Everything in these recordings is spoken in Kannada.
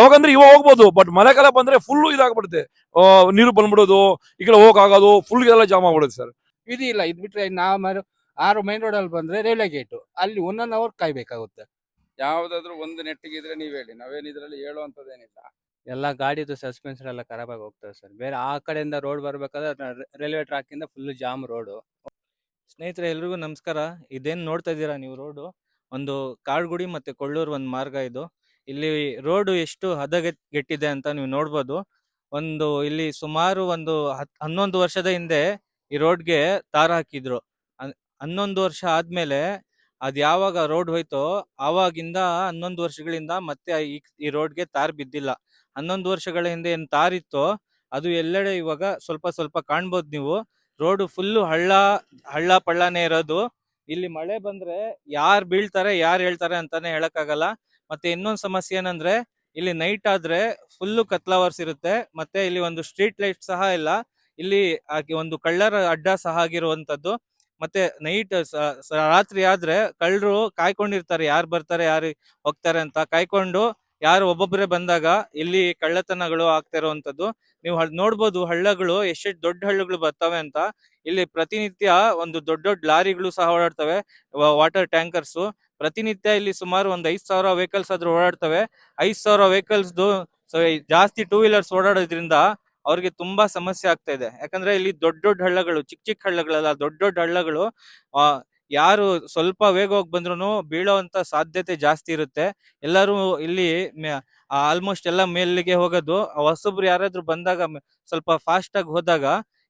ಯಾವಾಗಂದ್ರೆ ಇವಾಗ ಹೋಗ್ಬೋದು, ಬಟ್ ಮಳೆಗಾಲ ಬಂದ್ರೆ ಫುಲ್ ಇದಾಗ್ಬಿಡುತ್ತೆ. ನೀರು ಬಂದ್ಬಿಡೋದು, ಈ ಕಡೆ ಹೋಗಕ್ ಆಗೋದು, ಫುಲ್ ಎಲ್ಲ ಜಾಮ್ ಆಗ್ಬಿಡುತ್ತೆ ಸರ್. ವಿಧಿ ಇಲ್ಲ. ಇದ್ ಬಿಟ್ರೆ ನಾವು 6 ಮೈನ್ ರೋಡ್ ಅಲ್ಲಿ ಬಂದ್ರೆ ರೈಲ್ವೆ ಗೇಟ್ ಅಲ್ಲಿ 1 ಅವರ್ ಕಾಯ್ಬೇಕಾಗುತ್ತೆ. ಯಾವ್ದಾದ್ರು ಒಂದು ನೆಟ್ಟಿಗಿದ್ರೆ ನೀವ್ ಹೇಳಿ, ನಾವೇನ್ ಇದ್ರಲ್ಲಿ ಹೇಳುವಂತದ್ದೇನಿಲ್ಲ. ಎಲ್ಲ ಗಾಡಿದು ಸಸ್ಪೆನ್ಷನ್ ಎಲ್ಲ ಖರಾಬ್ ಆಗಿ ಹೋಗ್ತದೆ ಸರ್. ಬೇರೆ ಆ ಕಡೆಯಿಂದ ರೋಡ್ ಬರ್ಬೇಕಾದ್ರೆ ರೈಲ್ವೆ ಟ್ರ್ಯಾಕ್ ಇಂದ ಫುಲ್ ಜಾಮ್ ರೋಡು. ಸ್ನೇಹಿತರೆ ಎಲ್ರಿಗೂ ನಮಸ್ಕಾರ. ಇದೇನ್ ನೋಡ್ತಾ ಇದ್ದೀರಾ ನೀವು ರೋಡು, ಒಂದು ಕಾಳ್ಗುಡಿ ಮತ್ತೆ ಕೊಳ್ಳೂರು ಒಂದು ಮಾರ್ಗ ಇದು. ಇಲ್ಲಿ ರೋಡು ಎಷ್ಟು ಹದಗೆಟ್ಟಿದೆ ಅಂತ ನೀವು ನೋಡ್ಬೋದು. ಇಲ್ಲಿ ಸುಮಾರು 11 ವರ್ಷದ ಹಿಂದೆ ಈ ರೋಡ್ಗೆ ತಾರ ಹಾಕಿದ್ರು. 11 ವರ್ಷ ಆದ್ಮೇಲೆ ಅದ್ ಯಾವಾಗ ರೋಡ್ ಹೋಯ್ತೋ ಆವಾಗಿಂದ 11 ವರ್ಷಗಳಿಂದ ಮತ್ತೆ ಈ ರೋಡ್ಗೆ ತಾರ್ ಬಿದ್ದಿಲ್ಲ. 11 ವರ್ಷಗಳ ಹಿಂದೆ ಏನ್ ತಾರ್ ಇತ್ತೋ ಅದು ಎಲ್ಲೆಡೆ ಇವಾಗ ಸ್ವಲ್ಪ ಸ್ವಲ್ಪ ಕಾಣ್ಬೋದು ನೀವು. ರೋಡ್ ಫುಲ್ಲು ಹಳ್ಳ ಪಳ್ಳನೇ ಇರೋದು. ಇಲ್ಲಿ ಮಳೆ ಬಂದ್ರೆ ಯಾರ್ ಬೀಳ್ತಾರೆ ಯಾರ್ ಹೇಳ್ತಾರೆ ಅಂತಾನೆ ಹೇಳಕ್ಕಾಗಲ್ಲ. ಮತ್ತೆ ಇನ್ನೊಂದ್ ಸಮಸ್ಯೆ ಏನಂದ್ರೆ ಇಲ್ಲಿ ನೈಟ್ ಆದ್ರೆ ಫುಲ್ಲು ಕತ್ಲಾವರ್ಸ್ ಇರುತ್ತೆ. ಮತ್ತೆ ಇಲ್ಲಿ ಒಂದು ಸ್ಟ್ರೀಟ್ ಲೈಟ್ ಸಹ ಇಲ್ಲ. ಇಲ್ಲಿ ಒಂದು ಕಳ್ಳರ ಅಡ್ಡ ಸಹ ಆಗಿರುವಂತದ್ದು. ಮತ್ತೆ ನೈಟ್ ರಾತ್ರಿ ಆದ್ರೆ ಕಳ್ಳರು ಕಾಯ್ಕೊಂಡಿರ್ತಾರೆ, ಯಾರು ಬರ್ತಾರೆ ಯಾರು ಹೋಗ್ತಾರೆ ಅಂತ ಕಾಯ್ಕೊಂಡು ಯಾರು ಒಬ್ಬೊಬ್ಬರೇ ಬಂದಾಗ ಇಲ್ಲಿ ಕಳ್ಳತನಗಳು ಆಗ್ತಾ ಇರುವಂತದ್ದು. ನೀವು ನೋಡ್ಬೋದು ಹಳ್ಳಗಳು ಎಷ್ಟೆಷ್ಟು ದೊಡ್ಡ ಹಳ್ಳಗಳು ಬರ್ತವೆ ಅಂತ. ಇಲ್ಲಿ ಪ್ರತಿನಿತ್ಯ ಒಂದು ದೊಡ್ಡ ದೊಡ್ಡ ಲಾರಿಗಳು ಸಹ ಓಡಾಡ್ತವೆ, ವಾಟರ್ ಟ್ಯಾಂಕರ್ಸ್. ಪ್ರತಿನಿತ್ಯ ಇಲ್ಲಿ ಸುಮಾರು 5,000 ವೆಹಿಕಲ್ಸ್ ಆದ್ರೂ ಓಡಾಡ್ತವೆ. 5,000 ವೆಹಿಕಲ್ಸ್ದು ಜಾಸ್ತಿ 2 ವೀಲರ್ಸ್ ಓಡಾಡೋದ್ರಿಂದ ಅವ್ರಿಗೆ ತುಂಬಾ ಸಮಸ್ಯೆ ಆಗ್ತಾ ಇದೆ. ಯಾಕಂದ್ರೆ ಇಲ್ಲಿ ದೊಡ್ಡ ದೊಡ್ಡ ಹಳ್ಳಗಳು, ಚಿಕ್ಕ ಚಿಕ್ಕ ಹಳ್ಳಗಳಲ್ಲ, ದೊಡ್ಡ ದೊಡ್ಡ ಹಳ್ಳಗಳು. ಆ ಯಾರು ಸ್ವಲ್ಪ ವೇಗವಾಗಿ ಬಂದ್ರು ಬೀಳೋವಂತ ಸಾಧ್ಯತೆ ಜಾಸ್ತಿ ಇರುತ್ತೆ. ಎಲ್ಲರೂ ಇಲ್ಲಿ ಆಲ್ಮೋಸ್ಟ್ ಎಲ್ಲ ಮೇಲಿಗೆ ಹೋಗೋದು. ಹೊಸಬ್ರು ಯಾರಾದ್ರೂ ಬಂದಾಗ ಸ್ವಲ್ಪ ಫಾಸ್ಟ್ ಆಗಿ ಹೋದಾಗ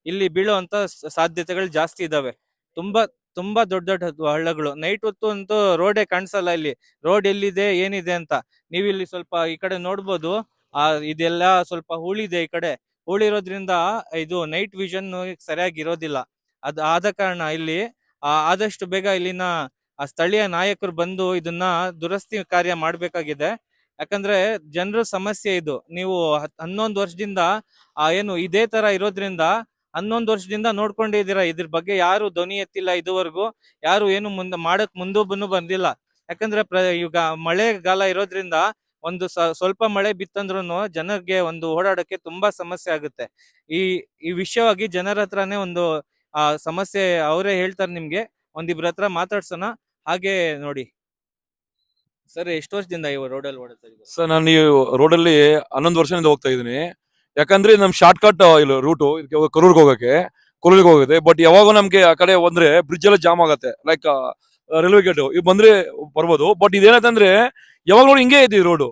ಇಲ್ಲಿ ಬೀಳುವಂತ ಸಾಧ್ಯತೆಗಳು ಜಾಸ್ತಿ ಇದಾವೆ. ತುಂಬಾ ತುಂಬಾ ದೊಡ್ಡ ದೊಡ್ಡ ಹಳ್ಳಗಳು. ನೈಟ್ ಹೊತ್ತು ಅಂತೂ ರೋಡೇ ಕಾಣಿಸಲ್ಲ. ಇಲ್ಲಿ ರೋಡ್ ಎಲ್ಲಿದೆ ಏನಿದೆ ಅಂತ ನೀವು ಇಲ್ಲಿ ಸ್ವಲ್ಪ ಈ ಕಡೆ ನೋಡ್ಬೋದು. ಇದೆಲ್ಲ ಸ್ವಲ್ಪ ಹೂಳಿದೆ. ಈ ಕಡೆ ಹೂಳಿರೋದ್ರಿಂದ ಇದು ನೈಟ್ ವಿಷನ್ ಸರಿಯಾಗಿ ಇರೋದಿಲ್ಲ. ಆದ ಕಾರಣ ಇಲ್ಲಿ ಆದಷ್ಟು ಬೇಗ ಇಲ್ಲಿನ ಸ್ಥಳೀಯ ನಾಯಕರು ಬಂದು ಇದನ್ನ ದುರಸ್ತಿ ಕಾರ್ಯ ಮಾಡ್ಬೇಕಾಗಿದೆ. ಯಾಕಂದ್ರೆ ಜನರ ಸಮಸ್ಯೆ ಇದು. ನೀವು 11 ವರ್ಷದಿಂದ ಏನು ಇದೇ ತರ ಇರೋದ್ರಿಂದ 11 ವರ್ಷದಿಂದ ನೋಡ್ಕೊಂಡಿದ್ದೀರಾ. ಇದ್ರ ಬಗ್ಗೆ ಯಾರು ಧ್ವನಿ ಎತ್ತಿಲ್ಲ ಇದುವರೆಗೂ. ಯಾರು ಏನು ಮುಂದೂ ಬಂದಿಲ್ಲ. ಯಾಕಂದ್ರೆ ಈಗ ಮಳೆಗಾಲ ಇರೋದ್ರಿಂದ ಒಂದು ಸ್ವಲ್ಪ ಮಳೆ ಬಿತ್ತಂದ್ರೂ ಜನರಿಗೆ ಒಂದು ಓಡಾಡಕ್ಕೆ ತುಂಬಾ ಸಮಸ್ಯೆ ಆಗುತ್ತೆ. ಈ ವಿಷಯವಾಗಿ ಜನರ ಹತ್ರನೇ ಒಂದು ಸಮಸ್ಯೆ ಅವರೇ ಹೇಳ್ತಾರೆ ನಿಮ್ಗೆ. ಒಂದಿಬ್ರ ಹತ್ರ ಮಾತಾಡ್ಸೋಣ. ಹಾಗೆ ನೋಡಿ ಸರ್, ಎಷ್ಟು ವರ್ಷದಿಂದ ಈ ರೋಡಲ್ಲಿ ಓಡುತ್ತಾ ಇದ್ದೀರಾ? ಸರ್ ನಾನು ಈ ರೋಡಲ್ಲಿ 11 ವರ್ಷದಿಂದ ಹೋಗ್ತಾ ಇದ್ದೀನಿ. ಯಾಕಂದ್ರೆ ನಮ್ ಶಾರ್ಟ್ ಕಟ್ ಇಲ್ಲ ರೂಟು ಕರೂರ್ಗೆ ಹೋಗುತ್ತೆ. ಬಟ್ ಯಾವಾಗ ನಮ್ಗೆ ಆ ಕಡೆ ಬಂದ್ರೆ ಬ್ರಿಡ್ಜ್ ಎಲ್ಲ ಜಾಮ್ ಆಗತ್ತೆ, ಲೈಕ್ ರೈಲ್ವೆ ಗೇಟ್ ಈಗ ಬಂದ್ರೆ ಬರ್ಬೋದು. ಬಟ್ ಇದೇನಂತಂದ್ರೆ ಯಾವಾಗ ನೋಡಿ ಹಿಂಗೆ ಐತಿ ರೋಡು,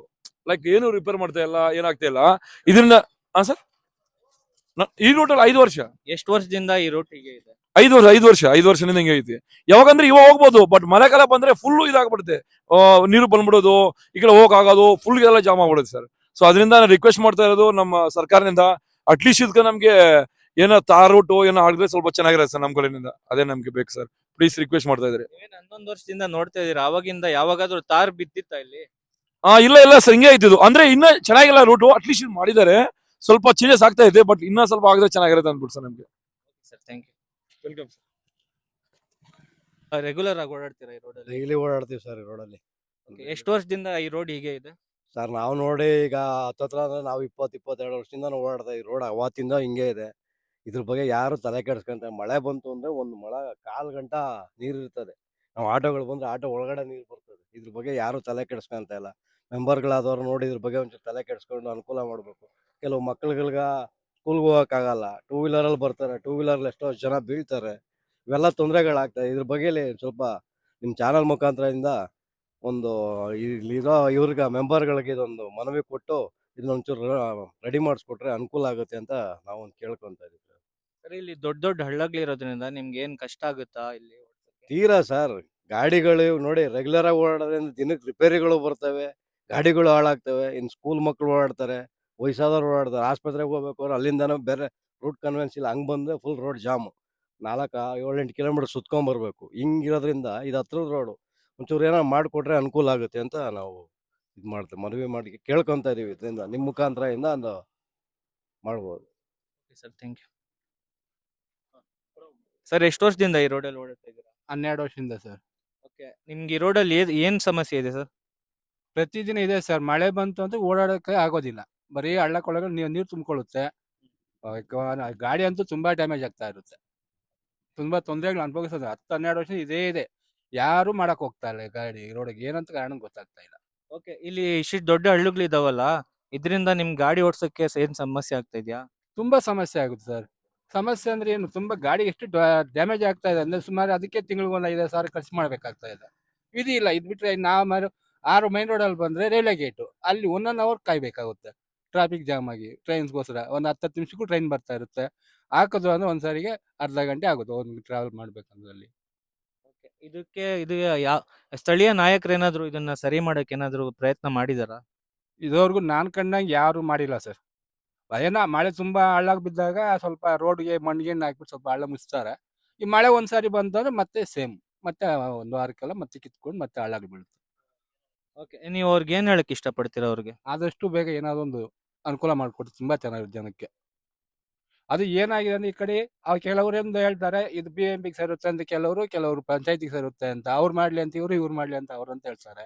ಲೈಕ್ ಏನು ರಿಪೇರ್ ಮಾಡ್ತಾ ಇಲ್ಲ, ಏನಾಗ್ತಾ ಇಲ್ಲ ಇದರಿಂದ. ಸರ್ ಈ ರೂಟಲ್ಲಿ 5 ವರ್ಷ. ಎಷ್ಟು ವರ್ಷದಿಂದ ಈ ರೂಟ್ ಹೀಗೆ ಇದೆ? 5 ವರ್ಷದಿಂದ ಹಿಂಗೆ ಐತಿ. ಯಾವಾಗಂದ್ರೆ ಇವಾಗ ಹೋಗ್ಬೋದು, ಬಟ್ ಮಳೆಗಾಲ ಬಂದ್ರೆ ಫುಲ್ ಇದಾಗ್ಬಿಡುತ್ತೆ. ನೀರು ಬಂದ್ಬಿಡೋದು, ಈ ಕಡೆ ಹೋಗಕ್ ಆಗೋದು, ಫುಲ್ ಎಲ್ಲ ಜಾಮ್ ಆಗ್ಬಿಡುತ್ತೆ ಸರ್. ಸೊ ಅದರಿಂದ ನಾನು ರಿಕ್ವೆಸ್ಟ್ ಮಾಡ್ತಾ ಇರೋದು ನಮ್ಮ ಸರ್ಕಾರದಿಂದ, ಅಟ್ಲೀಸ್ಟ್ ಇದಕ್ಕೆ ನಮ್ಗೆ ಏನೋ ತಾರ್ ರೂಟು ಏನೋ ಆಗಿದ್ರೆ ಸ್ವಲ್ಪ ಚೆನ್ನಾಗಿರುತ್ತೆ ಸರ್. ನಮ್ ಕಡೆಯಿಂದ ಅದೇ ನಮ್ಗೆ ಬೇಕು ಸರ್. ಪ್ಲೀಸ್ ರಿಕ್ವೆಸ್ಟ್ ಮಾಡ್ತಾ ಇದ್ರಿ. 11 ವರ್ಷದಿಂದ ನೋಡ್ತಾ ಇದೀರಾ, ಅವಾಗಿಂದ ಯಾವಾಗಾದ್ರೂ ತಾರ್ ಬಿದ್ದಿತ್ತ ಇಲ್ಲಿ? ಇಲ್ಲ ಸರ್, ಹಿಂಗೆ ಐತಿದು. ಅಂದ್ರೆ ಇನ್ನ ಚೆನ್ನಾಗಿಲ್ಲ ರೂಟು, ಅಟ್ಲೀಸ್ಟ್ ಮಾಡಿದ್ದಾರೆ, ಸ್ವಲ್ಪ ಚೇಂಜಸ್ ಆಗ್ತಾ ಇದೆ. ಬಟ್ ಇನ್ನ ಸ್ವಲ್ಪ ಆಗಿದ್ರೆ ಚೆನ್ನಾಗಿರುತ್ತೆ ಅಂದ್ಬಿಟ್ಟು ಸರ್ ನಮ್ಗೆ. Sir thank you. Welcome sir. Regular ಆಗಿ ಓಡಾಡ್ತೀರಾ ಈ ರೋಡಲ್ಲಿ? ಡೈಲಿ ಓಡಾಡ್ತೀವಿ ಸರ್ ಈ ರೋಡಲ್ಲಿ. ಎಷ್ಟು ವರ್ಷದಿಂದ ಈ ರೋಡ್ ಹೀಗೆ ಇದೆ? ಸರ್ ನಾವು ನೋಡಿ ಈಗ ಹತ್ತತ್ರ ಅಂದ್ರೆ ನಾವು 22 ವರ್ಷದಿಂದ ಓಡಾಡ್ತಾ ಈ ರೋಡ್ ಅವತ್ತಿಂದ ಹಿಂಗೆ ಇದೆ. ಇದ್ರ ಬಗ್ಗೆ ಯಾರು ತಲೆ ಕೆಡಿಸ್ಕೊಂತ. ಮಳೆ ಬಂತು ಅಂದ್ರೆ ಒಂದು ಕಾಲ್ ಗಂಟ ನೀರು ಇರ್ತದೆ. ನಾವು ಆಟೋಗಳು ಬಂದ್ರೆ ಆಟೋ ಒಳಗಡೆ ನೀರು ಬರ್ತದೆ. ಇದ್ರ ಬಗ್ಗೆ ಯಾರು ತಲೆ ಕೆಡಿಸ್ಕೊಂತ ಇಲ್ಲ. ಮೆಂಬರ್ಗಳಾದವ್ರು ನೋಡಿ ಇದ್ರ ಬಗ್ಗೆ ಒಂಚೂರು ತಲೆ ಕೆಡಿಸ್ಕೊಂಡು ಅನುಕೂಲ ಮಾಡಬೇಕು. ಕೆಲವು ಮಕ್ಳುಗಳ್ಗ ಸ್ಕೂಲ್ಗೆ ಹೋಗೋಕ್ಕಾಗಲ್ಲ, 2 ವೀಲರಲ್ಲಿ ಬರ್ತಾರೆ, 2 ವೀಲರ್ಲಿ ಎಷ್ಟೋ ಜನ ಬೀಳ್ತಾರೆ. ಇವೆಲ್ಲ ತೊಂದರೆಗಳಾಗ್ತವೆ. ಇದ್ರ ಬಗ್ಗೆಲಿ ಸ್ವಲ್ಪ ನಿಮ್ಮ ಚಾನಲ್ ಮುಖಾಂತರದಿಂದ ಒಂದು ಇಲ್ಲಿರೋ ಇವ್ರಿಗೆ ಮೆಂಬರ್ಗಳಿಗೆ ಇದೊಂದು ಮನವಿ ಕೊಟ್ಟು ಇದನ್ನೊಂಚೂರು ರೆಡಿ ಮಾಡಿಸ್ಕೊಟ್ರೆ ಅನುಕೂಲ ಆಗುತ್ತೆ ಅಂತ ನಾವು ಒಂದು ಕೇಳ್ಕೊಂತ ಇದೀವಿ ಸರ್. ಸರ್, ಇಲ್ಲಿ ದೊಡ್ಡ ದೊಡ್ಡ ಹಳ್ಳಗಳಿರೋದ್ರಿಂದ ನಿಮ್ಗೆ ಏನ್ ಕಷ್ಟ ಆಗುತ್ತಾ ಇಲ್ಲಿ ಓಡ್ಸಕ್ಕೆ? ತೀರಾ ಸರ್, ಗಾಡಿಗಳು ನೋಡಿ ರೆಗ್ಯುಲರ್ ಆಗಿ ಓಡಾಡೋದ್ರಿಂದ ದಿನಕ್ಕೆ ರಿಪೇರಿಗಳು ಬರ್ತವೆ, ಗಾಡಿಗಳು ಹಾಳಾಗ್ತವೆ. ಇನ್ನು ಸ್ಕೂಲ್ ಮಕ್ಕಳು ಓಡಾಡ್ತಾರೆ, ವಯಸ್ಸಾದವ್ರು ಓಡಾಡ್ತಾರೆ. ಆಸ್ಪತ್ರೆಗೆ ಹೋಗ್ಬೇಕು ಅವ್ರು ಅಲ್ಲಿಂದನೂ ಬೇರೆ ರೂಟ್ ಕನ್ವೆನ್ಸ್ ಇಲ್ಲ, ಹಂಗೆ ಬಂದರೆ ಫುಲ್ ರೋಡ್ ಜಾಮು. 7-8 ಕಿಲೋಮೀಟರ್ ಸುತ್ಕೊಂಬರ್ಬೇಕು. ಹಿಂಗಿರೋದ್ರಿಂದ ಇದು ಹತ್ರದ ರೋಡು. ಒಂಚೂರು ಏನೋ ಮಾಡಿಕೊಟ್ರೆ ಅನುಕೂಲ ಆಗುತ್ತೆ ಅಂತ ನಾವು ಇದು ಮಾಡ್ತೇವೆ, ಮನವಿ ಮಾಡಿ ಕೇಳ್ಕೊತಾ ಇದೀವಿ. ಇದರಿಂದ ನಿಮ್ಮ ಮುಖಾಂತರದಿಂದ ಒಂದು ಮಾಡ್ಬೋದು. Sir thank you. ಸರ್, ಎಷ್ಟು ವರ್ಷದಿಂದ ಈ ರೋಡಲ್ಲಿ ಓಡುತ್ತಾ ಇದ್ದೀರಾ? 12 ವರ್ಷದಿಂದ ಸರ್. ಓಕೆ, ನಿಮ್ಗೆ ಈ ರೋಡಲ್ಲಿ ಏನ್ ಸಮಸ್ಯೆ ಇದೆ ಸರ್? ಪ್ರತಿದಿನ ಇದೆ ಸರ್. ಮಳೆ ಬಂತು ಅಂದ್ರೆ ಓಡಾಡೋಕೆ ಆಗೋದಿಲ್ಲ. ಬರೀ ಹಳ್ಳ ಕೊಳ್ಳಗಳು ನೀರು ತುಂಬಿಕೊಳ್ಳುತ್ತೆ. ಗಾಡಿ ಅಂತೂ ತುಂಬಾ ಡ್ಯಾಮೇಜ್ ಆಗ್ತಾ ಇರುತ್ತೆ. ತುಂಬಾ ತೊಂದರೆಗಳು ಅನುಭವಿಸೋದು 10-12 ವರ್ಷ ಇದೇ ಇದೆ. ಯಾರು ಮಾಡಕ್ ಹೋಗ್ತಾ ಇಲ್ಲ ಈ ಗಾಡಿ ರೋಡಿಗೆ, ಏನಂತ ಕಾರಣ ಗೊತ್ತಾಗ್ತಾ ಇಲ್ಲ. ಓಕೆ, ಇಲ್ಲಿ ಇಷ್ಟು ದೊಡ್ಡ ಹಳ್ಳುಗಳಿದಾವಲ್ಲ, ಇದರಿಂದ ನಿಮ್ ಗಾಡಿ ಓಡ್ಸಕ್ಕೆ ಏನ್ ಸಮಸ್ಯೆ ಆಗ್ತಾ ಇದೆಯಾ? ತುಂಬಾ ಸಮಸ್ಯೆ ಆಗುತ್ತೆ ಸರ್. ಸಮಸ್ಯೆ ಅಂದ್ರೆ ಏನು, ತುಂಬಾ ಗಾಡಿ ಎಷ್ಟು ಡ್ಯಾಮೇಜ್ ಆಗ್ತಾ ಇದೆ ಅಂದ್ರೆ ಸುಮಾರು ಅದಕ್ಕೆ ತಿಂಗಳಿಗೆ ಒಂದು 5,000 ಖರ್ಚು ಮಾಡ್ಬೇಕಾಗ್ತಾ ಇದೆ. ಇದು ಇಲ್ಲ, ಇದು ಬಿಟ್ರೆ ನಾವು 6 ಮೈನ್ ರೋಡ್ ಅಲ್ಲಿ ಬಂದ್ರೆ ರೈಲ್ವೆ ಗೇಟು, ಅಲ್ಲಿ 1 ಅವರ್ ಕಾಯ್ಬೇಕಾಗುತ್ತೆ ಟ್ರಾಫಿಕ್ ಜಾಮ್ ಆಗಿ. ಟ್ರೈನ್ಸ್ಗೋಸ್ಕರ ಒಂದು 10 ನಿಮಿಷಕ್ಕೂ ಟ್ರೈನ್ ಬರ್ತಾ ಇರುತ್ತೆ. ಹಾಕೋದು ಅಂದ್ರೆ ಒಂದ್ಸರಿಗೆ ಅರ್ಧ ಗಂಟೆ ಆಗುತ್ತೆ ಒಂದು ಟ್ರಾವೆಲ್ ಮಾಡ್ಬೇಕಂದ್ರೆ ಅಲ್ಲಿ. ಇದು ಯಾವ ಸ್ಥಳೀಯ ನಾಯಕರು ಏನಾದ್ರು ಇದನ್ನ ಸರಿ ಮಾಡಕ್ ಏನಾದ್ರು ಪ್ರಯತ್ನ ಮಾಡಿದಾರಾ? ಇದುವರೆಗೂ ನಾನ್ ಕಂಡಂಗೆ ಯಾರು ಮಾಡಿಲ್ಲ ಸರ್. ಏನೋ ಮಳೆ ತುಂಬಾ ಹಳ್ಳ ಬಿದ್ದಾಗ ಸ್ವಲ್ಪ ರೋಡ್ಗೆ ಮಣ್ಣಿಗೆ ಹಾಕ್ಬಿಟ್ಟು ಸ್ವಲ್ಪ ಹಳ್ಳ ಮುಚ್ತಾರೆ. ಈ ಮಳೆ ಒಂದ್ಸಾರಿ ಬಂತಂದ್ರೆ ಮತ್ತೆ ಸೇಮ್, ಮತ್ತೆ ಒಂದು ವಾರಕ್ಕೆಲ್ಲ ಮತ್ತೆ ಕಿತ್ಕೊಂಡು ಮತ್ತೆ ಹಳ್ಳ ಬೀಳುತ್ತೆ. ಓಕೆ, ನೀವು ಅವ್ರಿಗೆ ಏನ್ ಹೇಳಕ್ ಇಷ್ಟಪಡ್ತೀರಾ ಅವ್ರಿಗೆ? ಆದಷ್ಟು ಬೇಗ ಏನಾದ್ರು ಒಂದು ಅನುಕೂಲ ಮಾಡಿಕೊಟ್ಟು ತುಂಬಾ ಚೆನ್ನಾಗಿರುತ್ತೆ ಜನಕ್ಕೆ. ಅದು ಏನಾಗಿದೆ ಅಂದ್ರೆ ಈ ಕಡೆ ಕೆಲವರು ಎಂದು ಹೇಳ್ತಾರೆ ಇದು BMP ಸೇರುತ್ತೆ ಅಂತ, ಕೆಲವರು ಪಂಚಾಯತಿಗೆ ಸೇರುತ್ತೆ ಅಂತ. ಅವ್ರು ಮಾಡ್ಲಿ ಅಂತ ಇವ್ರು ಮಾಡ್ಲಿ ಅಂತ ಅವ್ರು ಅಂತ ಹೇಳ್ತಾರೆ.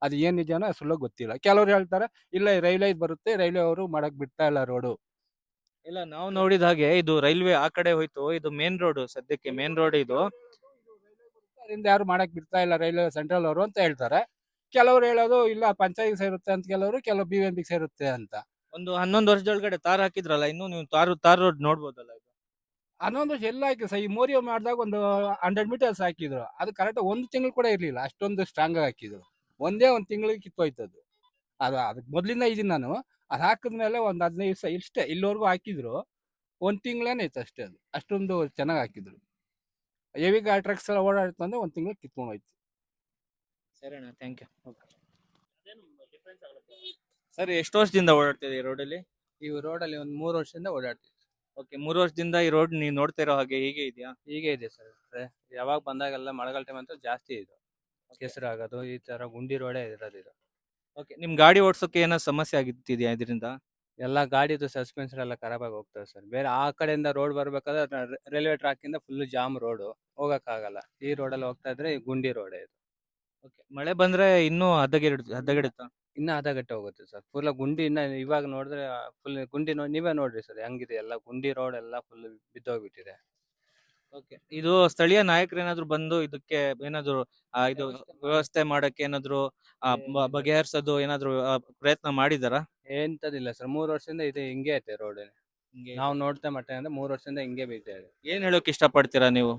ಅದು ಏನ್ ನಿಜನೋ ಸುಳ್ಳು ಗೊತ್ತಿಲ್ಲ. ಕೆಲವ್ರು ಹೇಳ್ತಾರೆ ಇಲ್ಲ ರೈಲ್ವೆ ಬರುತ್ತೆ, ರೈಲ್ವೆ ಅವರು ಮಾಡಕ್ ಬಿಡ್ತಾ ಇಲ್ಲ ರೋಡು. ಇಲ್ಲ, ನಾವು ನೋಡಿದ ಹಾಗೆ ಇದು ರೈಲ್ವೆ ಆ ಕಡೆ ಹೋಯ್ತು, ಇದು ಮೇನ್ ರೋಡ್, ಸದ್ಯಕ್ಕೆ ಮೇನ್ ರೋಡ್ ಇದು. ಅದರಿಂದ ಯಾರು ಮಾಡಕ್ ಬಿಡ್ತಾ ಇಲ್ಲ ರೈಲ್ವೆ ಸೆಂಟ್ರಲ್ ಅವರು ಅಂತ ಹೇಳ್ತಾರೆ. ಕೆಲವ್ರು ಹೇಳೋದು ಇಲ್ಲ ಪಂಚಾಯತ್ ಸೇರುತ್ತೆ ಅಂತ, ಕೆಲವು BMP ಸೇರುತ್ತೆ ಅಂತ. ಒಂದು 11 ವರ್ಷದೊಳಗಡೆ ತಾರ್ ಹಾಕಿದ್ರಲ್ಲ, ಇನ್ನು ನೀವು ತಾರ್ ರೋಡ್ ನೋಡ್ಬೋದಲ್ಲ ಇದು? ಅನ್ನೊಂದು ಎಲ್ಲ ಹಾಕಿ ಸರ್. ಈ ಮೋರಿಯೋ ಮಾಡಿದಾಗ ಒಂದು 100 ಮೀಟರ್ಸ್ ಹಾಕಿದ್ರು, ಅದು ಕರೆಕ್ಟ್ 1 ತಿಂಗಳು ಕೂಡ ಇರ್ಲಿಲ್ಲ, ಅಷ್ಟೊಂದು ಸ್ಟ್ರಾಂಗ್ ಆಗಿ ಹಾಕಿದ್ರು. ಒಂದೇ 1 ತಿಂಗಳಿಗೆ ಕಿತ್ತೋಯ್ತದ್ದು. ಅದಕ್ಕೆ ಮೊದ್ಲಿಂದ ಇದೀನಿ ನಾನು. ಅದು ಹಾಕಿದ್ಮೇಲೆ ಒಂದು 15 ದಿವಸ ಇಷ್ಟೇ, ಇಲ್ಲಿವರೆಗೂ ಹಾಕಿದ್ರು 1 ತಿಂಗಳೇನೆ ಇತ್ತು ಅಷ್ಟೇ. ಅದು ಅಷ್ಟೊಂದು ಚೆನ್ನಾಗಿ ಹಾಕಿದ್ರು. ಹೆವಿ ಟ್ರಕ್ಸ್ ಎಲ್ಲ ಓಡಾಡ್ತು ಅಂದ್ರೆ 1 ತಿಂಗಳು ಕಿತ್ಕೊಂಡು ಹೋಯ್ತು. ಸರಿ ಅಣ್ಣ, ಥ್ಯಾಂಕ್ ಯು. ಸರ್, ಎಷ್ಟು ವರ್ಷದಿಂದ ಓಡಾಡ್ತಿದೆ ಈ ರೋಡಲ್ಲಿ? ಈ ರೋಡಲ್ಲಿ ಒಂದು 3 ವರ್ಷದಿಂದ ಓಡಾಡ್ತೀವಿ. ಓಕೆ, 3 ವರ್ಷದಿಂದ ಈ ರೋಡ್ ನೀವು ನೋಡ್ತಾ ಇರೋ ಹಾಗೆ ಹೀಗೆ ಇದೆಯಾ? ಹೀಗೆ ಇದೆ ಸರ್. ಯಾವಾಗ ಬಂದಾಗೆಲ್ಲ ಮಳೆಗಾಲ ಟೈಮ್ ಅಂತ ಜಾಸ್ತಿ ಇದು ಕೆಸರು ಆಗೋದು, ಈ ತರ ಗುಂಡಿ ರೋಡೇ ಇರೋದು ಇದು. ಓಕೆ, ನಿಮ್ ಗಾಡಿ ಓಡ್ಸೋಕೆ ಏನೋ ಸಮಸ್ಯೆ ಆಗಿದೆಯಾ ಇದರಿಂದ? ಎಲ್ಲ ಗಾಡಿದು ಸಸ್ಪೆನ್ಷನ್ ಎಲ್ಲ ಖರಾಬ್ ಆಗಿ ಹೋಗ್ತದೆ ಸರ್. ಬೇರೆ ಆ ಕಡೆಯಿಂದ ರೋಡ್ ಬರ್ಬೇಕಾದ್ರೆ ರೈಲ್ವೆ ಟ್ರ್ಯಾಕ್ ಇಂದ ಫುಲ್ ಜಾಮ್ ರೋಡು, ಹೋಗಕ್ಕಾಗಲ್ಲ. ಈ ರೋಡಲ್ಲಿ ಹೋಗ್ತಾ ಇದ್ರೆ ಈ ಗುಂಡಿ ರೋಡೇ ಇದು. ಓಕೆ, ಮಳೆ ಬಂದ್ರೆ ಇನ್ನೂ ಹದಗೆಡುತ್ತಾ? ಇನ್ನ ಹದಗೆಟ್ಟು ಹೋಗುತ್ತೆ ಸರ್. ಫುಲ್ ಗುಂಡಿ ಇನ್ನ ಇವಾಗ ನೋಡಿದ್ರೆ ಫುಲ್ ಗುಂಡಿ ನೀವೇ ನೋಡ್ರಿ ಸರ್ ಹೆಂಗಿದೆ, ಎಲ್ಲ ಗುಂಡಿ ರೋಡ್ ಎಲ್ಲ ಫುಲ್ ಬಿದ್ದೋಗ್ಬಿಟ್ಟಿದೆ. ಓಕೆ, ಇದು ಸ್ಥಳೀಯ ನಾಯಕರು ಏನಾದ್ರು ಬಂದು ಇದಕ್ಕೆ ಏನಾದ್ರು ಇದು ವ್ಯವಸ್ಥೆ ಮಾಡಕ್ಕೆ ಏನಾದ್ರು ಬಗೆಹರಿಸೋದು ಏನಾದ್ರು ಪ್ರಯತ್ನ ಮಾಡಿದಾರಾ? ಎಂತದಿಲ್ಲ ಸರ್. 3 ವರ್ಷದಿಂದ ಇದು ಹಿಂಗೆ ಐತೆ ರೋಡ್. ನಾವು ನೋಡ್ತಾ ಮಟ್ಟ ಅಂದ್ರೆ 3 ವರ್ಷದಿಂದ ಹಿಂಗೆ ಬೀಳ್ತಾ ಇದೆ. ಏನ್ ಹೇಳೋಕೆ ಇಷ್ಟಪಡ್ತೀರಾ ನೀವು?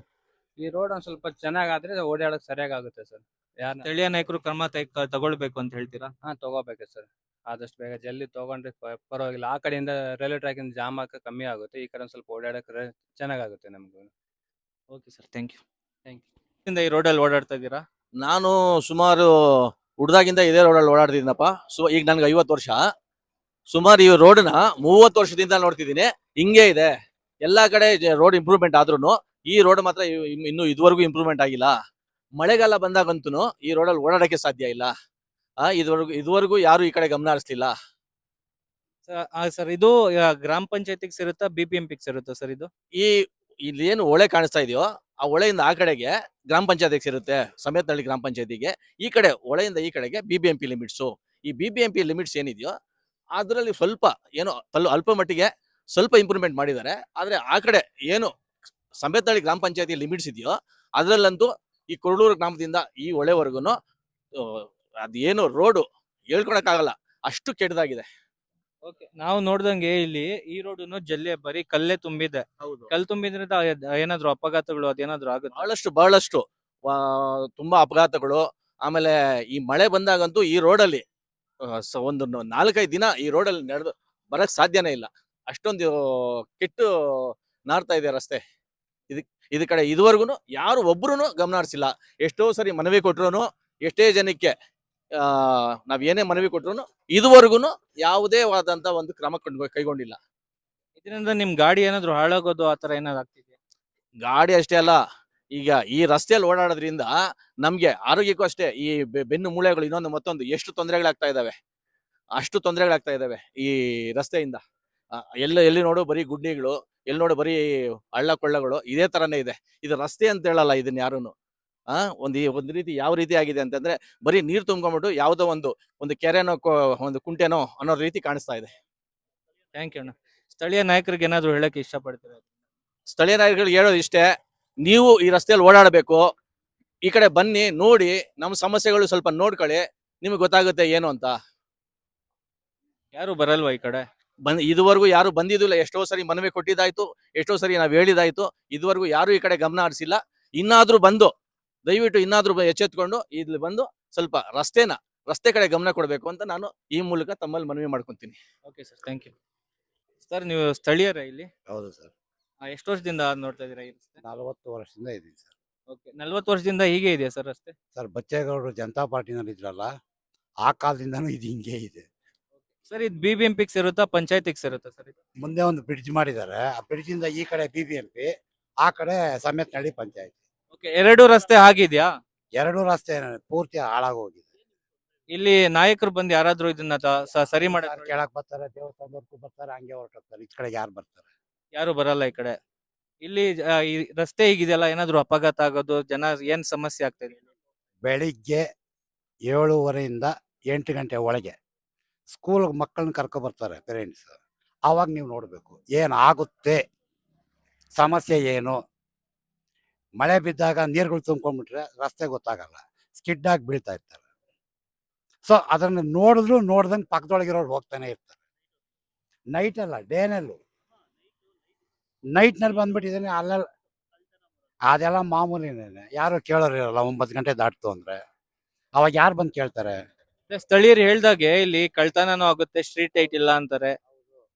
ಈ ರೋಡ್ ಒಂದ್ ಸ್ವಲ್ಪ ಚೆನ್ನಾಗಾದ್ರೆ ಓಡಾಡಕ್ ಸರಿಯಾಗುತ್ತೆ ಸರ್. ಸ್ಥಳೀಯ ನಾಯಕರು ಕ್ರಮ ತಗೊಳ್ಬೇಕು ಅಂತ ಹೇಳ್ತೀರಾ? ತಗೋಬೇಕು ಸರ್. ಆದಷ್ಟು ಬೇಗ ಜಲ್ದಿ ತಗೊಂಡ್ರೆ ಪರವಾಗಿಲ್ಲ. ಆ ಕಡೆಯಿಂದ ರೈಲ್ವೆ ಟ್ರ್ಯಾಕ್ ಇಂದ ಜಾಮ್ ಹಾಕ ಕಮ್ಮಿ ಆಗುತ್ತೆ. ಈ ಕಡೆ ಒಂದ್ ಸ್ವಲ್ಪ ಓಡಾಡಕ್ಕೆ ಚೆನ್ನಾಗಾಗುತ್ತೆ ನಮ್ಗೆ. Okay sir, thank you. Thank you. ಈ ರೋಡಲ್ಲಿ ಓಡಾಡ್ತಾ ಇದ್ದೀರಾ? ನಾನು ಸುಮಾರು ಹುಡ್ದಾಗಿಂದ ಇದೇ ರೋಡಲ್ಲಿ ಓಡಾಡ್ತಿದ್ದೀನಪ್ಪ. ಈಗ ನನ್ಗೆ 50 ವರ್ಷ. ಸುಮಾರು ಈ ರೋಡ್ನ 30 ವರ್ಷದಿಂದ ನೋಡ್ತಿದ್ದೀನಿ. ಹಿಂಗೆ ಇದೆ. ಎಲ್ಲಾ ಕಡೆ ರೋಡ್ ಇಂಪ್ರೂವ್ಮೆಂಟ್ ಆದ್ರೂ ಈ ರೋಡ್ ಮಾತ್ರ ಇನ್ನು ಇದುವರೆಗೂ ಇಂಪ್ರೂವ್ಮೆಂಟ್ ಆಗಿಲ್ಲ. ಮಳೆಗಾಲ ಬಂದಾಗಂತೂ ಈ ರೋಡಲ್ಲಿ ಓಡಾಡಕ್ಕೆ ಸಾಧ್ಯ ಇಲ್ಲ. ಇದುವರೆಗೂ ಯಾರು ಈ ಕಡೆ ಗಮನ ಹರಿಸ್ತಿಲ್ಲ. ಸರ್, ಇದು ಗ್ರಾಮ ಪಂಚಾಯತಿಗೆ ಸೇರುತ್ತಾ BBMP ಸೇರುತ್ತಾ ಸರ್ ಇದು? ಇಲ್ಲೇನು ಹೊಳೆ ಕಾಣಿಸ್ತಾ ಇದೆಯೋ ಆ ಹೊಳೆಯಿಂದ ಆ ಕಡೆಗೆ ಗ್ರಾಮ ಪಂಚಾಯತಿಗೆ ಸೇರುತ್ತೆ, ಸಮೇತನಹಳ್ಳಿ ಗ್ರಾಮ ಪಂಚಾಯತಿಗೆ. ಈ ಕಡೆ ಹೊಳೆಯಿಂದ ಈ ಕಡೆಗೆ BBMP ಲಿಮಿಟ್ಸು. ಈ BBMP ಲಿಮಿಟ್ಸ್ ಏನಿದೆಯೋ ಅದರಲ್ಲಿ ಸ್ವಲ್ಪ ಏನೋ ಅಲ್ಪ ಮಟ್ಟಿಗೆ ಸ್ವಲ್ಪ ಇಂಪ್ರೂವ್ಮೆಂಟ್ ಮಾಡಿದ್ದಾರೆ. ಆದ್ರೆ ಆ ಕಡೆ ಏನು ಸಮೇತನಹಳ್ಳಿ ಗ್ರಾಮ ಪಂಚಾಯತಿ ಲಿಮಿಟ್ಸ್ ಇದೆಯೋ ಅದ್ರಲ್ಲಂತೂ ಈ ಕೊರಳೂರು ಗ್ರಾಮದಿಂದ ಈ ಹೊಳೆವರೆಗೂ ಅದೇನು ರೋಡು ಹೇಳ್ಕೊಳಕ್ಕಾಗಲ್ಲ, ಅಷ್ಟು ಕೆಟ್ಟದಾಗಿದೆ. ಓಕೆ, ನಾವು ನೋಡ್ದಂಗೆ ಇಲ್ಲಿ ಈ ರೋಡ್ ಜಲ್ಲೆ ಬರೀ ಕಲ್ಲೇ ತುಂಬಿದೆ. ಕಲ್ಲು ತುಂಬಿದ್ರಿಂದ ಏನಾದ್ರು ಅಪಘಾತಗಳು ಅದೇನಾದ್ರು ಆಗುತ್ತೆ? ಬಹಳಷ್ಟು ತುಂಬಾ ಅಪಘಾತಗಳು. ಆಮೇಲೆ ಈ ಮಳೆ ಬಂದಾಗಂತೂ ಈ ರೋಡಲ್ಲಿ ಒಂದು 4-5 ದಿನ ಈ ರೋಡಲ್ಲಿ ನಡೆದು ಬರಕ್ ಸಾಧ್ಯನೇ ಇಲ್ಲ. ಅಷ್ಟೊಂದು ಕೆಟ್ಟು ನಾರ್ತಾ ಇದೆ ರಸ್ತೆ. ಇದ ಕಡೆ ಇದುವರೆಗೂ ಯಾರು ಒಬ್ರು ಗಮನ ಹರಿಸಿಲ್ಲ. ಎಷ್ಟೋ ಸರಿ ಮನವಿ ಕೊಟ್ರು, ಎಷ್ಟೇ ಜನಕ್ಕೆ ನಾವ್ ಏನೇ ಮನವಿ ಕೊಟ್ರು ಇದುವರೆಗೂ ಯಾವುದೇ ಆದಂತ ಒಂದು ಕ್ರಮ ಕೈಗೊಂಡಿಲ್ಲ. ಇದರಿಂದ ನಿಮ್ ಗಾಡಿ ಏನಾದ್ರು ಹಾಳಾಗೋದು ಆತರ ಏನಾದ್ರು ಆಗ್ತಿದೆ? ಗಾಡಿ ಅಷ್ಟೇ ಅಲ್ಲ, ಈಗ ಈ ರಸ್ತೆಯಲ್ಲಿ ಓಡಾಡೋದ್ರಿಂದ ನಮ್ಗೆ ಆರೋಗ್ಯಕ್ಕೂ ಅಷ್ಟೇ, ಈ ಬೆನ್ನು ಮೂಳೆಗಳು ಇನ್ನೊಂದು ಮತ್ತೊಂದು ಎಷ್ಟು ತೊಂದರೆಗಳಾಗ್ತಾ ಇದಾವೆ ಈ ರಸ್ತೆಯಿಂದ. ಎಲ್ಲಿ ನೋಡು ಬರೀ ಗುಡ್ಡಿಗಳು, ಎಲ್ಲಿ ನೋಡು ಬರೀ ಹಳ್ಳ ಕೊಳ್ಳಗಳು, ಇದೇ ತರನೇ ಇದೆ. ಇದು ರಸ್ತೆ ಅಂತ ಹೇಳಲ್ಲ ಇದನ್ನ ಯಾರುನು. ಒಂದು ರೀತಿ ಯಾವ ರೀತಿ ಆಗಿದೆ ಅಂತಂದ್ರೆ ಬರೀ ನೀರು ತುಂಬ್ಕೊಂಡ್ಬಿಟ್ಟು ಯಾವುದೋ ಒಂದು ಕೆರೆನೋ ಒಂದು ಕುಂಟೆನೋ ಅನ್ನೋ ರೀತಿ ಕಾಣಿಸ್ತಾ ಇದೆ. ಥ್ಯಾಂಕ್ ಯು ಅಣ್ಣ. ಸ್ಥಳೀಯ ನಾಯಕರಿಗೆ ಏನಾದ್ರು ಹೇಳಕ್ಕೆ ಇಷ್ಟಪಡ್ತೀರಾ? ಸ್ಥಳೀಯ ನಾಯಕರಿಗೆ ಹೇಳೋದು ಇಷ್ಟೇ, ನೀವು ಈ ರಸ್ತೆಯಲ್ಲಿ ಓಡಾಡಬೇಕು, ಈ ಕಡೆ ಬನ್ನಿ, ನೋಡಿ ನಮ್ಮ ಸಮಸ್ಯೆಗಳು ಸ್ವಲ್ಪ ನೋಡ್ಕೊಳ್ಳಿ, ನಿಮಗೆ ಗೊತ್ತಾಗುತ್ತೆ ಏನು ಅಂತ. ಯಾರು ಬರಲ್ವಾ ಈ ಕಡೆ? ಇದುವರೆಗೂ ಯಾರು ಬಂದಿದ್ದಿಲ್ಲ. ಎಷ್ಟೋ ಸರಿ ಮನವಿ ಕೊಟ್ಟಿದ್ದಾಯ್ತು, ಎಷ್ಟೋ ಸರಿ ನಾವು ಹೇಳಿದಾಯ್ತು, ಇದುವರೆಗೂ ಯಾರು ಈ ಕಡೆ ಗಮನ ಹರಿಸಿಲ್ಲ. ಇನ್ನಾದ್ರೂ ಬಂದು ದಯವಿಟ್ಟು ಇನ್ನಾದ್ರೂ ಎಚ್ಚೆತ್ಕೊಂಡು ಇಲ್ಲಿ ಬಂದು ಸ್ವಲ್ಪ ರಸ್ತೆ ಕಡೆ ಗಮನ ಕೊಡಬೇಕು ಅಂತ ನಾನು ಈ ಮೂಲಕ ತಮ್ಮಲ್ಲಿ ಮನವಿ ಮಾಡ್ಕೊಂತೀನಿ. Okay sir, thank you. Sir, ನೀವು ಸ್ಥಳೀಯರ ಇಲ್ಲಿ? ಹೌದು ಸರ್, ಎಷ್ಟು ವರ್ಷದಿಂದ ನೋಡ್ತಾ ಇದ್ದೀರಾ ಈ ರಸ್ತೆ? 40 ವರ್ಷದಿಂದ ಇದ್ದೀನಿ ಸರ್. ಓಕೆ, 40 ವರ್ಷದಿಂದ ಹೀಗೆ ಇದೆಯಾ ಸರ್ ರಸ್ತೆ? ಸರ್, ಬಚ್ಚೇಗೌಡರು ಜನತಾ ಪಾರ್ಟಿನಲ್ಲಿ ಇದ್ರಲ್ಲ, ಆ ಕಾಲದಿಂದನೂ ಇದು ಹಿಂಗೆ ಇದೆ. ಸರ್, ಇದು BBMP ಸೇರುತ್ತಾ ಪಂಚಾಯತಿಗೆ ಸೇರುತ್ತಾ ಸರ್ ಇದು? ಮುಂದೆ ಒಂದು ಬ್ರಿಡ್ಜ್ ಮಾಡಿದ್ದಾರೆ, ಆ ಬ್ರಿಡ್ಜ್ ಇಂದ ಈ ಕಡೆ BBMP, ಆ ಕಡೆ ಸಮೇತನಹಳ್ಳಿ ಪಂಚಾಯತ್. ಓಕೆ, ಎರಡು ರಸ್ತೆ ಆಗಿದ್ಯಾ? ಎರಡು ರಸ್ತೆ ಪೂರ್ತಿ ಹಾಳಾಗೋಗಿದೆ. ಇಲ್ಲಿ ನಾಯಕರು ಬಂದು ಯಾರಾದ್ರೂ ಇದನ್ನ ಸರಿ ಮಾಡಕ್ ಕೆಳಕ್ ಬರ್ತಾರೆ, ದೇವಸ್ಥಾನದವರೆಗೂ ಬರ್ತಾರೆ, ಹಂಗೆ ಹೊರಟೋಗ್ತಾರೆ. ಈ ಕಡೆಗೆ ಯಾರು ಬರ್ತಾರೆ? ಯಾರು ಬರಲ್ಲ ಈ ಕಡೆ. ಇಲ್ಲಿ ಈ ರಸ್ತೆ ಹೀಗಿದೆಯಲ್ಲ, ಏನಾದ್ರು ಅಪಘಾತ ಆಗೋದು, ಜನ ಏನ್ ಸಮಸ್ಯೆ ಆಗ್ತಾ ಇದೆ? ಬೆಳಿಗ್ಗೆ 7:30 8 ಗಂಟೆ ಒಳಗೆ ಸ್ಕೂಲ್ ಮಕ್ಕಳನ್ನ ಕರ್ಕೊ ಬರ್ತಾರೆ ಪೇರೆಂಟ್ಸ್. ಆವಾಗ ನೀವು ನೋಡಬೇಕು ಏನಾಗುತ್ತೆ, ಸಮಸ್ಯೆ ಏನು. ಮಳೆ ಬಿದ್ದಾಗ ನೀರುಗಳು ತುಂಬ್ಕೊಂಡ್ಬಿಟ್ರೆ ರಸ್ತೆ ಗೊತ್ತಾಗಲ್ಲ, ಸ್ಕಿಡ್ ಆಗಿ ಬೀಳ್ತಾ ಇರ್ತಾರೆ. ಸೊ ಅದನ್ನು ನೋಡ್ದಂಗೆ ಪಕ್ಕದೊಳಗಿರೋರು ಹೋಗ್ತಾನೆ ಇರ್ತಾರೆ. ನೈಟ್ ಅಲ್ಲ, ಡೇನಲ್ಲೂ. ನೈಟ್ನಲ್ಲಿ ಬಂದ್ಬಿಟ್ಟಿದ್ದಾನೆ ಅಲ್ಲೆಲ್ಲ, ಅದೆಲ್ಲ ಮಾಮೂಲಿನೇ. ಯಾರು ಕೇಳೋರು ಇರಲ್ಲ 9 ಗಂಟೆ ದಾಟ್ತು ಅಂದ್ರೆ. ಅವಾಗ ಯಾರು ಬಂದು ಕೇಳ್ತಾರೆ? ಸ್ಥಳೀಯರು ಹೇಳ್ದಾಗೆ ಇಲ್ಲಿ ಕಳ್ತನನೂ ಆಗುತ್ತೆ, ಸ್ಟ್ರೀಟ್ ಲೈಟ್ ಇಲ್ಲ ಅಂತಾರೆ.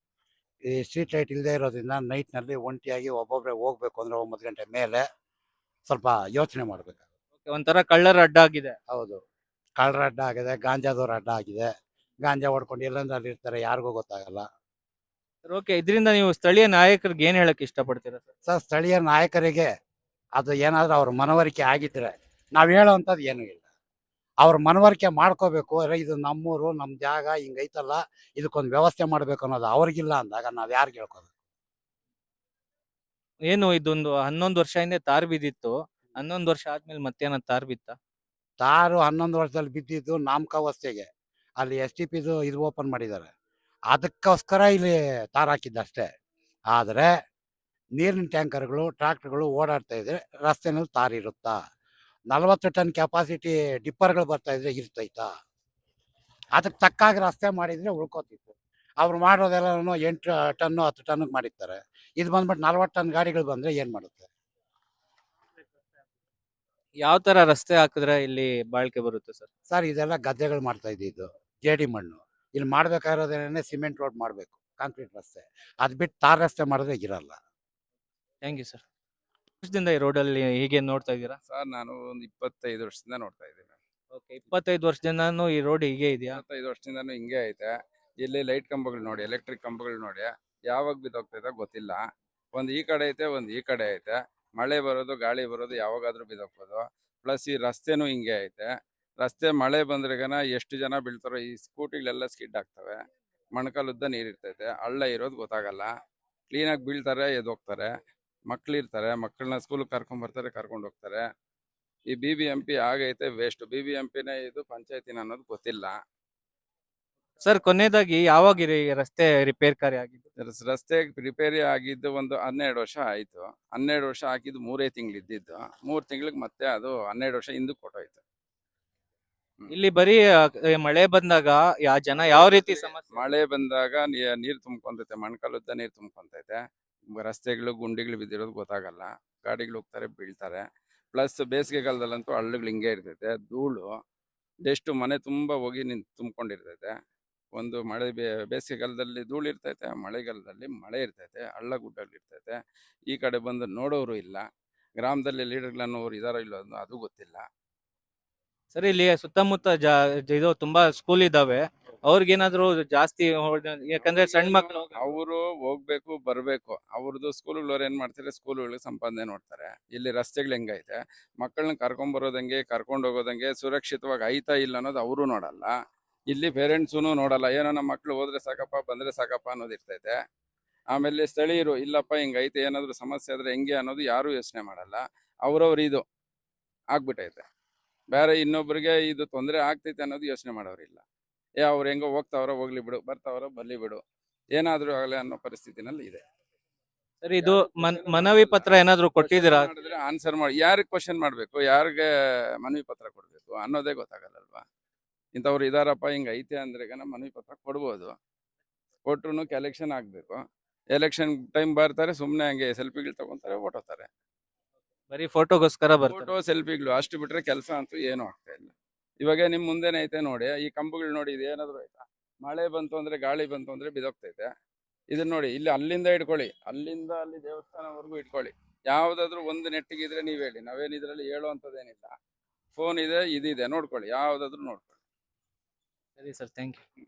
ಈ ಸ್ಟ್ರೀಟ್ ಲೈಟ್ ಇಲ್ಲದೆ ಇರೋದ್ರಿಂದ ನೈಟ್ನಲ್ಲಿ ಒಂಟಿಯಾಗಿ ಒಬ್ಬೊಬ್ಬರೇ ಹೋಗ್ಬೇಕು ಅಂದ್ರೆ 9 ಗಂಟೆ ಮೇಲೆ ಸ್ವಲ್ಪ ಯೋಚನೆ ಮಾಡ್ಬೇಕು. ಒಂಥರ ಕಳ್ಳರ ಅಡ್ಡ ಆಗಿದೆ. ಹೌದು, ಕಳ್ಳರ ಅಡ್ಡ ಆಗಿದೆ, ಗಾಂಜಾದವ್ರ ಅಡ್ಡ ಆಗಿದೆ. ಗಾಂಜಾ ಹೊಡ್ಕೊಂಡು ಎಲ್ಲಂದ್ರೆ ಅಲ್ಲಿ ಇರ್ತಾರೆ, ಯಾರಿಗೂ ಗೊತ್ತಾಗಲ್ಲ. ಓಕೆ, ಇದರಿಂದ ನೀವು ಸ್ಥಳೀಯ ನಾಯಕರಿಗೆ ಏನ್ ಹೇಳಕ್ ಇಷ್ಟಪಡ್ತೀರಾ ಸರ್? ಸರ್, ಸ್ಥಳೀಯ ನಾಯಕರಿಗೆ ಅದು ಏನಾದ್ರೂ ಅವ್ರ ಮನವರಿಕೆ ಆಗಿದ್ರೆ, ನಾವು ಹೇಳೋವಂಥದ್ದು ಏನೂ ಇಲ್ಲ. ಅವ್ರ ಮನವರಿಕೆ ಮಾಡ್ಕೋಬೇಕು. ಇದು ನಮ್ಮೂರು, ನಮ್ಮ ಜಾಗ ಹಿಂಗೈತಲ್ಲ, ಇದಕ್ಕೊಂದು ವ್ಯವಸ್ಥೆ ಮಾಡ್ಬೇಕು ಅನ್ನೋದು ಅವ್ರಿಗಿಲ್ಲ ಅಂದಾಗ ನಾವ್ ಯಾರಿಗೆ ಹೇಳ್ಕೋಬೇಕು? ಏನು ಇದೊಂದು 11 ವರ್ಷ ಹಿಂದೆ ತಾರ್ ಬಿದ್ದಿತ್ತು, 11 ವರ್ಷ ಆದ್ಮೇಲೆ ಮತ್ತೇನ ತಾರ್ ಬಿತ್ತ? ತಾರು 11 ವರ್ಷದಲ್ಲಿ ಬಿದ್ದಿದ್ದು ನಾಮಕಾವಸ್ಥೆಗೆ. ಅಲ್ಲಿ STP ಇದು ಓಪನ್ ಮಾಡಿದ್ದಾರೆ, ಅದಕ್ಕೋಸ್ಕರ ಇಲ್ಲಿ ತಾರ್ ಹಾಕಿದ್ದಷ್ಟೇ. ಆದರೆ ನೀರಿನ ಟ್ಯಾಂಕರ್ಗಳು, ಟ್ರಾಕ್ಟರ್ಗಳು ಓಡಾಡ್ತಾ ಇದ್ರೆ ರಸ್ತೆನಲ್ಲಿ ತಾರ್ ಇರುತ್ತಾ? 40 ಟನ್ ಕೆಪಾಸಿಟಿ ಡಿಪ್ಪರ್ಗಳು ಬರ್ತಾ ಇದ್ರೆ ಇರ್ತೈತಾ? ಅದಕ್ಕೆ ತಕ್ಕಾಗಿ ರಸ್ತೆ ಮಾಡಿದ್ರೆ ಉಳ್ಕೋತಿತ್ತು. ಅವ್ರು ಮಾಡೋದೆಲ್ಲ 8 ಟನ್ನು 10 ಟನ್ಗೆ ಮಾಡಿರ್ತಾರೆ. ಇದು ಬಂದ್ಬಿಟ್ಟು 40 ಟನ್ ಗಾಡಿಗಳು ಬಂದ್ರೆ ಏನ್ ಮಾಡುತ್ತೆ? ಯಾವ ತರ ರಸ್ತೆ ಹಾಕಿದ್ರೆ ಇಲ್ಲಿ ಬಾಳ್ಕೆ ಬರುತ್ತೆ ಸರ್? ಸರ್, ಇದೆಲ್ಲ ಗದ್ದೆಗಳು ಮಾಡ್ತಾ ಇದ್ದಿದ್ದು, ಜೇಡಿ ಮಣ್ಣು. ಇಲ್ಲಿ ಮಾಡ್ಬೇಕಾಗಿರೋದೇನೆ ಸಿಮೆಂಟ್ ರೋಡ್ ಮಾಡಬೇಕು, ಕಾಂಕ್ರೀಟ್ ರಸ್ತೆ. ಅದ್ ಬಿಟ್ಟು ತಾರ್ ರಸ್ತೆ ಮಾಡಿದ್ರೆ ಇರಲ್ಲ. Thank you sir. ವರ್ಷದಿಂದ ಈ ರೋಡಲ್ಲಿ ಹೀಗೆ ನೋಡ್ತಾ ಇದ್ದೀರಾ? ಸರ್, ನಾನು ಒಂದು 25 ವರ್ಷದಿಂದ ನೋಡ್ತಾ ಇದ್ದೀನಿ. ಓಕೆ, 25 ವರ್ಷದಿಂದನೂ ಈ ರೋಡ್ ಹೀಗೆ ಇದೆಯಾ? 25 ವರ್ಷದಿಂದನೂ ಹಿಂಗೆ ಐತೆ. ಇಲ್ಲಿ ಲೈಟ್ ಕಂಬಗಳು ನೋಡಿ, ಎಲೆಕ್ಟ್ರಿಕ್ ಕಂಬಗಳು ನೋಡಿ, ಯಾವಾಗ ಬಿದ್ದೋಗ್ತೈತೆ ಗೊತ್ತಿಲ್ಲ. ಒಂದು ಈ ಕಡೆ ಐತೆ, ಒಂದು ಈ ಕಡೆ ಐತೆ. ಮಳೆ ಬರೋದು, ಗಾಳಿ ಬರೋದು, ಯಾವಾಗಾದ್ರೂ ಬಿದ್ದೋಗ್ಬೋದು. ಪ್ಲಸ್ ಈ ರಸ್ತೆನೂ ಹಿಂಗೆ ಐತೆ. ರಸ್ತೆ ಮಳೆ ಬಂದ್ರೆಗನ ಎಷ್ಟು ಜನ ಬೀಳ್ತಾರೋ, ಈ ಸ್ಕೂಟಿಗಳೆಲ್ಲ ಸ್ಕಿಡ್ ಆಗ್ತವೆ. ಮೊಣಕಾಲುದ್ದ ನೀರಿರ್ತೈತೆ, ಹಳ್ಳ ಇರೋದು ಗೊತ್ತಾಗಲ್ಲ. ಕ್ಲೀನಾಗಿ ಬೀಳ್ತಾರೆ, ಎದ್ದೋಗ್ತಾರೆ. ಮಕ್ಳಿರ್ತಾರೆ, ಮಕ್ಕಳನ್ನ ಸ್ಕೂಲ್ಗೆ ಕರ್ಕೊಂಬರ್ತಾರೆ, ಕರ್ಕೊಂಡು ಹೋಗ್ತಾರೆ. ಈ BBMP ಆಗೈತೆ ವೇಸ್ಟ್. BBMPನೇ ಇದು ಪಂಚಾಯತಿನ ಅನ್ನೋದು ಗೊತ್ತಿಲ್ಲ. ಸರ್, ಕೊನೆಯದಾಗಿ ಯಾವಾಗ ಈ ರಸ್ತೆ ರಿಪೇರ್ ಕಾರ್ಯ ಆಗಿದ್ದು? ರಸ್ತೆ ರಿಪೇರಿ ಆಗಿದ್ದು ಒಂದು 12 ವರ್ಷ ಆಯ್ತು. 12 ವರ್ಷ ಹಾಕಿದ್ದು 3 ತಿಂಗಳು ಇದ್ದಿದ್ದು. 3 ತಿಂಗಳಿಗೆ ಮತ್ತೆ ಅದು 12 ವರ್ಷ ಹಿಂದಕ್ಕೆ ಕೊಟ್ಟೋಯ್ತು. ಇಲ್ಲಿ ಬರೀ ಮಳೆ ಬಂದಾಗ ಜನ ಯಾವ ರೀತಿ ಸಮಸ್ಯೆ? ಮಳೆ ಬಂದಾಗ ನೀರು ತುಂಬ್ಕೊಂತೈತೆ, ಮೊಣಕಾಲುದ್ದ ನೀರು ತುಂಬ್ಕೊಂತೈತೆ. ರಸ್ತೆಗಳು ಗುಂಡಿಗಳು ಬಿದ್ದಿರೋದು ಗೊತ್ತಾಗಲ್ಲ, ಗಾಡಿಗಳು ಹೋಗ್ತಾರೆ, ಬೀಳ್ತಾರೆ. ಪ್ಲಸ್ ಬೇಸಿಗೆಗಾಲದಲ್ಲಂತೂ ಹಳ್ಳಗಳು ಹಿಂಗೆ ಇರ್ತೈತೆ, ಧೂಳು ಎಷ್ಟು ಮನೆ ತುಂಬ ಹೋಗಿ ತುಂಬ್ಕೊಂಡಿರ್ತೈತೆ. ಒಂದು ಮಳೆ ಬೇಸಿಗೆಗಾಲದಲ್ಲಿ ಧೂಳು ಇರ್ತೈತೆ, ಮಳೆಗಾಲದಲ್ಲಿ ಮಳೆ ಇರ್ತೈತೆ, ಹಳ್ಳ ಗುಡ್ಡಗಳಿರ್ತೈತೆ. ಈ ಕಡೆ ಬಂದು ನೋಡೋರು ಇಲ್ಲ. ಗ್ರಾಮದಲ್ಲಿ ಲೀಡರ್ಗಳನ್ನೋರು ಇದಾರೋ ಇಲ್ಲೋ ಅದು ಗೊತ್ತಿಲ್ಲ. ಸರ್, ಇಲ್ಲಿ ಸುತ್ತಮುತ್ತ ಇದು ತುಂಬಾ ಸ್ಕೂಲ್ ಇದಾವೆ, ಅವ್ರಿಗೇನಾದ್ರು ಜಾಸ್ತಿ ಯಾಕಂದ್ರೆ ಸಣ್ಣ ಮಕ್ಕಳು ಅವರು ಹೋಗ್ಬೇಕು ಬರ್ಬೇಕು, ಅವ್ರದ್ದು ಸ್ಕೂಲ್ಗಳವ್ರು ಏನ್ ಮಾಡ್ತಾರೆ, ಸ್ಕೂಲ್ಗಳಿಗೆ ಸಂಪಾದನೆ ನೋಡ್ತಾರೆ. ಇಲ್ಲಿ ರಸ್ತೆಗಳು ಹೆಂಗೈತೆ, ಮಕ್ಕಳನ್ನ ಕರ್ಕೊಂಬರೋದಂಗೆ ಕರ್ಕೊಂಡು ಹೋಗೋದಂಗೆ ಸುರಕ್ಷಿತವಾಗಿ ಐತಾ ಇಲ್ಲ ಅನ್ನೋದು ಅವರು ನೋಡಲ್ಲ. ಇಲ್ಲಿ ಪೇರೆಂಟ್ಸೂ ನೋಡಲ್ಲ, ಏನೋ ನಮ್ಮ ಮಕ್ಳು ಹೋದ್ರೆ ಸಾಕಪ್ಪ, ಬಂದ್ರೆ ಸಾಕಪ್ಪ ಅನ್ನೋದು ಇರ್ತೈತೆ. ಆಮೇಲೆ ಸ್ಥಳೀಯರು ಇಲ್ಲಪ್ಪ ಹಿಂಗೈತೆ, ಏನಾದ್ರು ಸಮಸ್ಯೆ ಆದ್ರೆ ಹೆಂಗೆ ಅನ್ನೋದು ಯಾರು ಯೋಚನೆ ಮಾಡಲ್ಲ. ಅವ್ರವ್ರು ಇದು ಆಗ್ಬಿಟ್ಟೈತೆ. ಬೇರೆ ಇನ್ನೊಬ್ರಿಗೆ ಇದು ತೊಂದರೆ ಆಗ್ತೈತೆ ಅನ್ನೋದು ಯೋಚನೆ ಮಾಡೋರಿಲ್ಲ. ಅವ್ರು ಹೆಂಗೋ ಹೋಗ್ತಾವ್ರೋ ಹೋಗ್ಲಿ ಬಿಡು, ಬರ್ತಾವ್ರೋ ಬರ್ಲಿ ಬಿಡು, ಏನಾದ್ರೂ ಆಗಲಿ ಅನ್ನೋ ಪರಿಸ್ಥಿತಿನಲ್ಲಿ ಇದೆ. ಸರ್ ಇದು ಮನವಿ ಪತ್ರ ಏನಾದ್ರು ಕೊಟ್ಟಿದ್ದೀರಾ? ಮಾಡಿದ್ರೆ ಆನ್ಸರ್ ಮಾಡಿ, ಯಾರಿಗೆ ಕ್ವಶನ್ ಮಾಡಬೇಕು, ಯಾರಿಗೆ ಮನವಿ ಪತ್ರ ಕೊಡಬೇಕು ಅನ್ನೋದೇ ಗೊತ್ತಾಗಲ್ಲಲ್ವಾ. ಇಂಥವ್ರು ಇದಾರಪ್ಪ ಹಿಂಗ ಐತೆ ಅಂದ್ರೆ ಮನವಿ ಪತ್ರ ಕೊಡ್ಬೋದು. ಕೊಟ್ರು ಎಲೆಕ್ಷನ್ ಆಗ್ಬೇಕು. ಎಲೆಕ್ಷನ್ ಟೈಮ್ ಬರ್ತಾರೆ, ಸುಮ್ಮನೆ ಹಂಗೆ ಸೆಲ್ಫಿಗಳು ತಗೊಂತಾರೆ, ಓಟ್ ಹೋಗ್ತಾರೆ. ಬರೀ ಫೋಟೋಗೋಸ್ಕರ ಬರ್ತಾರೆ. ಫೋಟೋ ಸೆಲ್ಫಿಗಳು ಅಷ್ಟು ಬಿಟ್ರೆ ಕೆಲಸ ಅಂತೂ ಏನೂ ಆಗ್ತಾ ಇಲ್ಲ. ಇವಾಗ ನಿಮ್ ಮುಂದೆನೆ ಐತೆ ನೋಡಿ, ಈ ಕಂಬಗಳು ನೋಡಿ, ಇದು ಏನಾದ್ರು ಆಯ್ತಾ, ಮಳೆ ಬಂತು ಅಂದ್ರೆ ಗಾಳಿ ಬಂತು ಅಂದ್ರೆ ಬಿದೋಗ್ತೈತೆ. ಇದನ್ನ ನೋಡಿ, ಇಲ್ಲಿ ಅಲ್ಲಿಂದ ಇಟ್ಕೊಳ್ಳಿ, ಅಲ್ಲಿಂದ ಅಲ್ಲಿ ದೇವಸ್ಥಾನವರೆಗೂ ಇಟ್ಕೊಳ್ಳಿ, ಯಾವ್ದಾದ್ರು ಒಂದು ನೆಟ್ಟಿಗಿದ್ರೆ ನೀವ್ ಹೇಳಿ, ನಾವೇನ್ ಇದ್ರಲ್ಲಿ ಹೇಳುವಂಥದ್ದೇನಿಲ್ಲ. ಫೋನ್ ಇದೆ, ಇದಿದೆ, ನೋಡ್ಕೊಳ್ಳಿ, ಯಾವ್ದಾದ್ರು ನೋಡ್ಕೊಳ್ಳಿ. ಸರಿ ಸರ್, ಥ್ಯಾಂಕ್ ಯು.